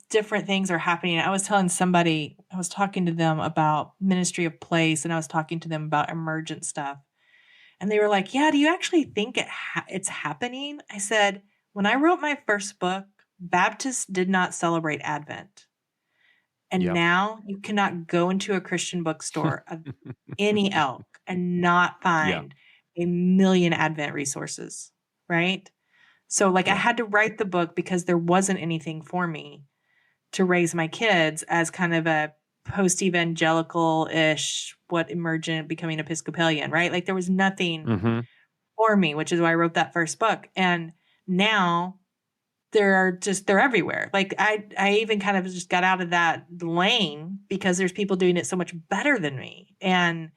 different things are happening. I was telling somebody, I was talking to them about ministry of place, and I was talking to them about emergent stuff. And they were like, "Yeah, do you actually think it's happening?" I said, "When I wrote my first book, Baptists did not celebrate Advent. And Yep. now you cannot go into a Christian bookstore of any ilk and not Yeah. find a million Advent resources, right?" So, like, I Yeah. had to write the book because there wasn't anything for me to raise my kids as kind of a post-evangelical-ish, what emergent becoming Episcopalian, right? Like there was nothing Hmm. for me, which is why I wrote that first book. And now they're everywhere. Like I even kind of just got out of that lane because there's people doing it so much better than me. And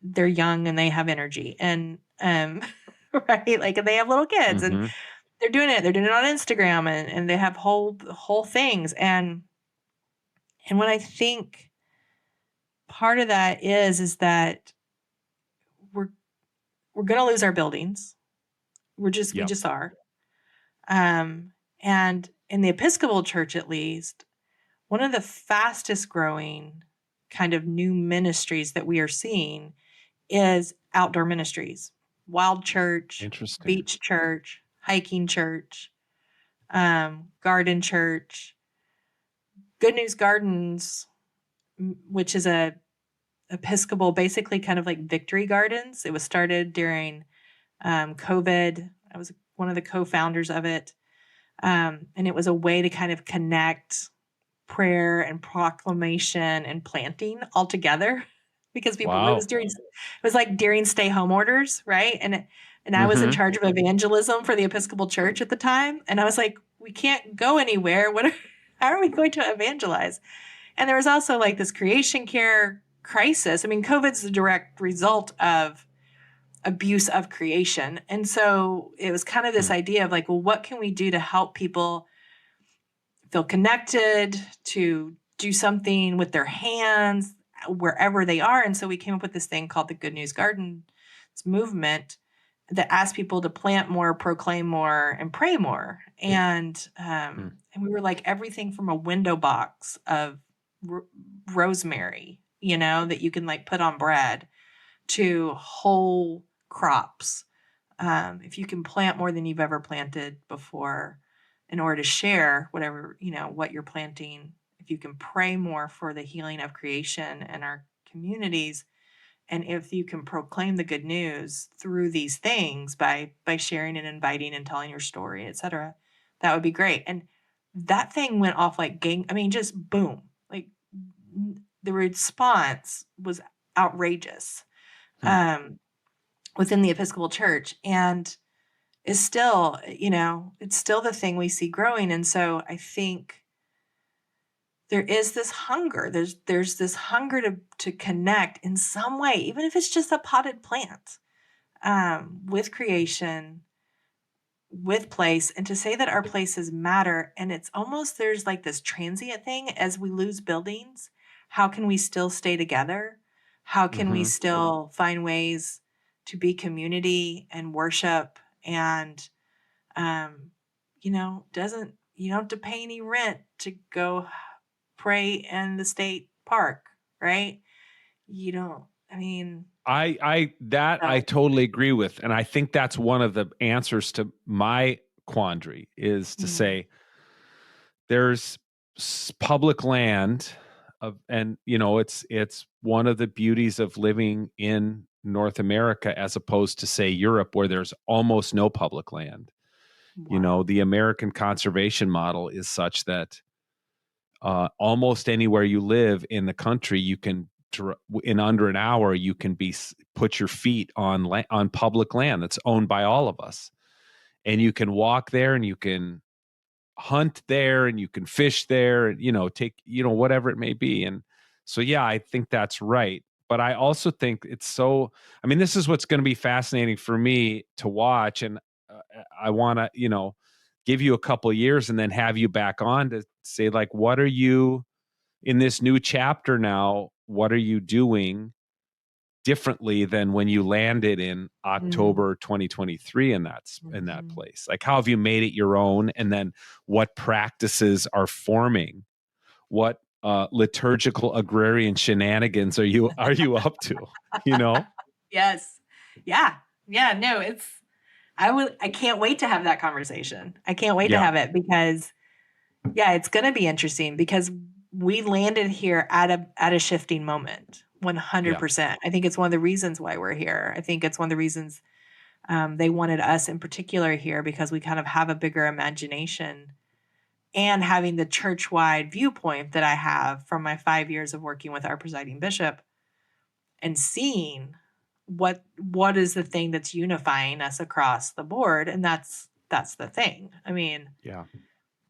they're young and they have energy and right, like, and they have little kids and Hmm. they're doing it on Instagram, and they have whole things. And what I think part of that is that we're we're going to lose our buildings. We Yep. just are. And in the Episcopal Church, at least, one of the fastest growing kind of new ministries that we are seeing is outdoor ministries: wild church, Interesting. beach church, hiking church, garden church. Good News Gardens, which is a Episcopal, basically kind of like Victory Gardens. It was started during COVID. I was one of the co-founders of it. And it was a way to kind of connect prayer and proclamation and planting all together because it Wow. was like during stay home orders, right? And I was in charge of evangelism for the Episcopal Church at the time, and I was like, we can't go anywhere. How are we going to evangelize? And there was also like this creation care crisis. I mean, COVID's a direct result of abuse of creation. And so it was kind of this idea of like, well, what can we do to help people feel connected, to do something with their hands wherever they are? And so we came up with this thing called the Good News Gardens movement that asked people to plant more, proclaim more, and pray more. And we were like everything from a window box of rosemary, that you can like put on bread, to whole crops. If you can plant more than you've ever planted before in order to share whatever, what you're planting, if you can pray more for the healing of creation and our communities, and if you can proclaim the good news through these things by sharing and inviting and telling your story, etc., that would be great. And that thing went off like just boom. Like the response was outrageous within the Episcopal Church, and is still, it's still the thing we see growing. And so I think there is this hunger. There's this hunger to connect in some way, even if it's just a potted plant, with creation, with place, and to say that our places matter. And it's almost, there's like this transient thing as we lose buildings. How can we still stay together? How can we still find ways to be community and worship? And, you don't have to pay any rent to go pray in the state park, right? I totally agree with. And I think that's one of the answers to my quandary is to say there's public land it's one of the beauties of living in North America as opposed to say Europe, where there's almost no public land. Wow. The American conservation model is such that almost anywhere you live in the country, you can in under an hour you can put your feet on public land that's owned by all of us, and you can walk there and you can hunt there and you can fish there and take whatever it may be. And so I think that's right. But I also think this is what's going to be fascinating for me to watch. And I want to give you a couple of years and then have you back on to say, like, what are you in this new chapter now? What are you doing differently than when you landed in October 2023 in that place? Like, how have you made it your own? And then what practices are forming? What liturgical agrarian shenanigans are you up to? Yes. Yeah. Yeah. No, I can't wait to have that conversation. I can't wait to have it because it's going to be interesting because we landed here at a shifting moment. 100%. Yeah. I think it's one of the reasons why we're here. I think it's one of the reasons they wanted us in particular here, because we kind of have a bigger imagination, and having the church-wide viewpoint that I have from my 5 years of working with our presiding bishop and seeing what is the thing that's unifying us across the board. And that's the thing. I mean,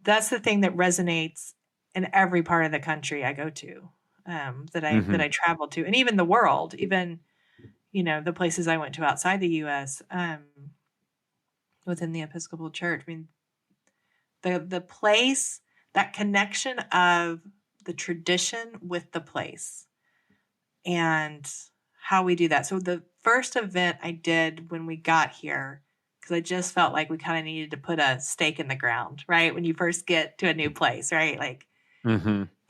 that's the thing that resonates in every part of the country I go to, that I travel to, and even the world, even, the places I went to outside the U.S., within the Episcopal Church. I mean, the place, that connection of the tradition with the place and how we do that. So the first event I did when we got here, because I just felt like we kind of needed to put a stake in the ground, right? When you first get to a new place, right? Like,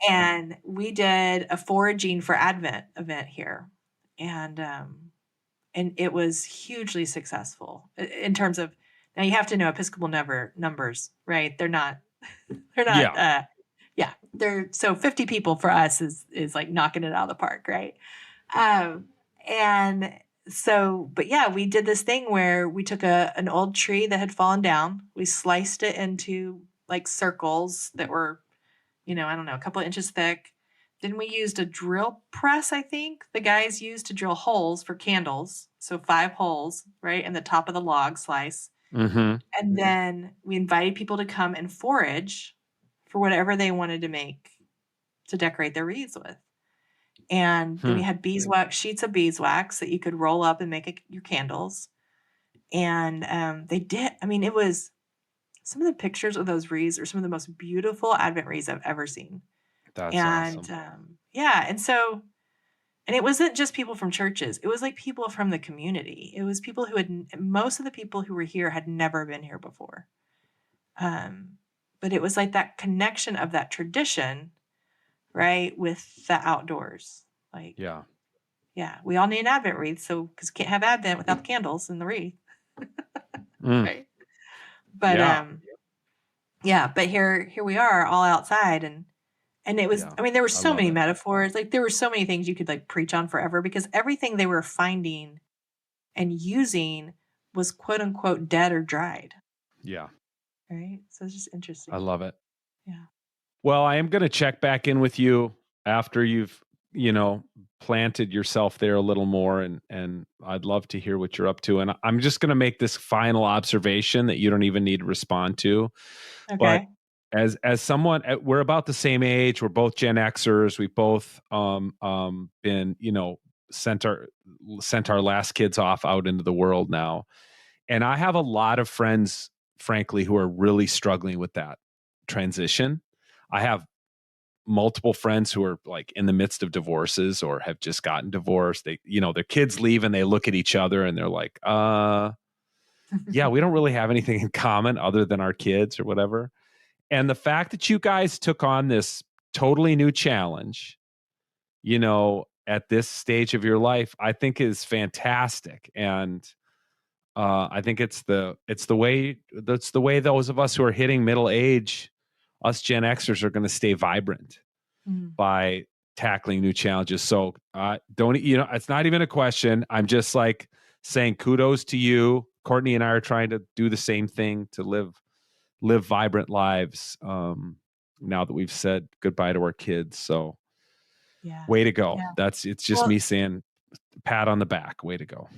and we did a foraging for Advent event here. And it was hugely successful in terms of, now you have to know Episcopal numbers, right? They're not, so 50 people for us is like knocking it out of the park, right? And but yeah, we did this thing where we took an old tree that had fallen down. We sliced it into like circles that were, I don't know, a couple of inches thick. Then we used a drill press, I think the guys used to drill holes for candles. So 5 holes, right, in the top of the log slice. Mm-hmm. And then we invited people to come and forage for whatever they wanted to make to decorate their wreaths with. And then we had beeswax, sheets of beeswax that you could roll up and make your candles. And it was some of the pictures of those wreaths are some of the most beautiful Advent wreaths I've ever seen. That's And awesome. and it wasn't just people from churches. It was like people from the community. It was people most of the people who were here had never been here before. But it was like that connection of that tradition, right, with the outdoors. Like, Yeah. We all need an Advent wreath, so because we can't have Advent without the candles and the wreath, right? But but here we are all outside, and it was. I mean, there were so many metaphors. Like there were so many things you could like preach on forever because everything they were finding and using was quote unquote dead or dried. Yeah. Right. So it's just interesting. I love it. Yeah. Well, I am going to check back in with you after you've, planted yourself there a little more, and I'd love to hear what you're up to. And I'm just going to make this final observation that you don't even need to respond to. Okay. But as someone, we're about the same age. We're both Gen Xers. We both been, sent our last kids off out into the world now. And I have a lot of friends, frankly, who are really struggling with that transition. I have multiple friends who are like in the midst of divorces or have just gotten divorced. They, their kids leave and they look at each other and they're like, yeah, we don't really have anything in common other than our kids or whatever. And the fact that you guys took on this totally new challenge, at this stage of your life, I think is fantastic. And I think it's the way those of us who are hitting middle age, us Gen Xers, are going to stay vibrant by tackling new challenges. So don't, it's not even a question. I'm just like saying kudos to you. Courtney and I are trying to do the same thing to live vibrant lives. Now that we've said goodbye to our kids. So way to go. Yeah. It's just me saying pat on the back. Way to go.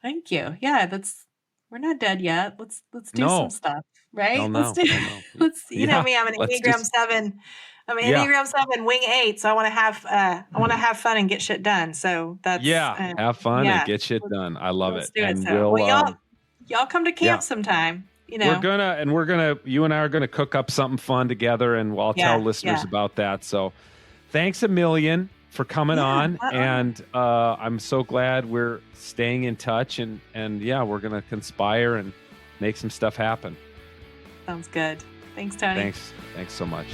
Thank you. Yeah, we're not dead yet. Let's do some stuff, right? Let's do. Let's. You know me. I'm an Enneagram 7. I'm an Enneagram 7, wing 8. So I want to have fun and get shit done. So that's have fun and get shit done. I love it. Do and y'all come to camp sometime. We're gonna you and I are gonna cook up something fun together, and I'll tell listeners about that. So thanks a million for coming on. And I'm so glad we're staying in touch, and we're going to conspire and make some stuff happen. Sounds good. Thanks, Tony. Thanks so much.